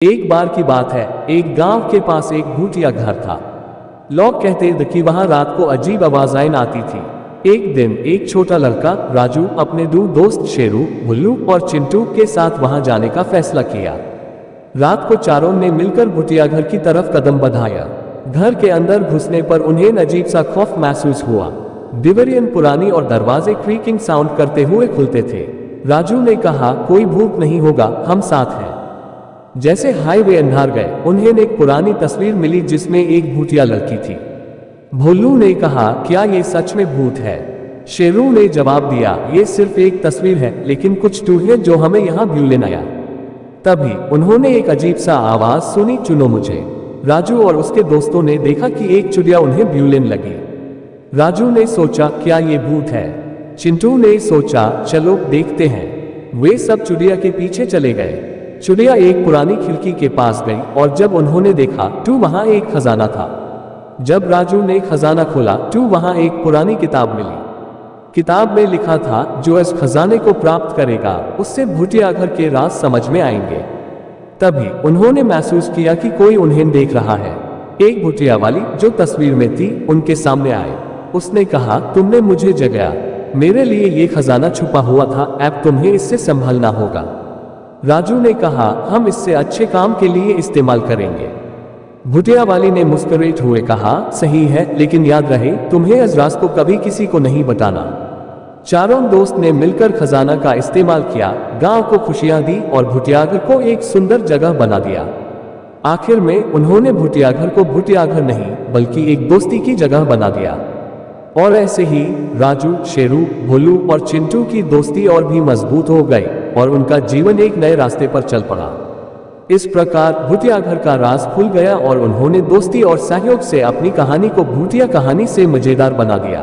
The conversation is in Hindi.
एक बार की बात है, एक गांव के पास एक भूतिया घर था। लोग कहते थे कि वहां रात को अजीब आवाजें आती थी। एक दिन एक छोटा लड़का राजू अपने दो दोस्त शेरू, भुल्लू और चिंटू के साथ वहां जाने का फैसला किया। रात को चारों ने मिलकर भूतिया घर की तरफ कदम बढ़ाया। घर के अंदर घुसने पर उन्हें अजीब सा खौफ महसूस हुआ। दीवारें पुरानी और दरवाजे क्रीकिंग साउंड करते हुए खुलते थे। राजू ने कहा, कोई भूत नहीं होगा, हम साथ हैं। जैसे हाईवे अंधार गए, उन्हें एक पुरानी तस्वीर मिली जिसमें एक भूतिया लड़की थी। भोलू ने कहा, क्या ये सच में भूत है? शेरू ने जवाब दिया, ये सिर्फ एक तस्वीर है, लेकिन कुछ टू है जो हमें यहाँ व्यू लेने आया। तभी उन्होंने एक अजीब सा आवाज सुनी, चुनो मुझे। राजू और उसके दोस्तों ने देखा कि एक चिड़िया उन्हें व्यू लेने लगी। राजू ने सोचा, क्या ये भूत है? चिंटू ने सोचा, चलो देखते हैं। वे सब चिड़िया के पीछे चले गए। चिड़िया एक पुरानी खिड़की के पास गई और जब उन्होंने देखा तो वहां एक खजाना था। जब राजू ने खजाना खोला तो वहां एक पुरानी किताब मिली। किताब में लिखा था, जो इस खजाने को प्राप्त करेगा उससे भूतिया घर के राज समझ में आएंगे। तभी उन्होंने महसूस किया कि कोई उन्हें देख रहा है। एक भूतिया वाली जो तस्वीर में थी उनके सामने आए। उसने कहा, तुमने मुझे जगाया, मेरे लिए ये खजाना छुपा हुआ था, अब तुम्हें इससे संभलना होगा। राजू ने कहा, हम इससे अच्छे काम के लिए इस्तेमाल करेंगे। भूतिया वाली ने मुस्कुराते हुए कहा, सही है, लेकिन याद रहे तुम्हें इस राज को कभी किसी को नहीं बताना। चारों दोस्त ने मिलकर खजाना का इस्तेमाल किया, गांव को खुशियां दी और भूतिया घर को एक सुंदर जगह बना दिया। आखिर में उन्होंने भूतिया घर को भूतिया घर नहीं बल्कि एक दोस्ती की जगह बना दिया। और ऐसे ही राजू, शेरू, भोलू और चिंटू की दोस्ती और भी मजबूत हो गई और उनका जीवन एक नए रास्ते पर चल पड़ा। इस प्रकार भूतिया घर का राज खुल गया और उन्होंने दोस्ती और सहयोग से अपनी कहानी को भूतिया कहानी से मजेदार बना दिया।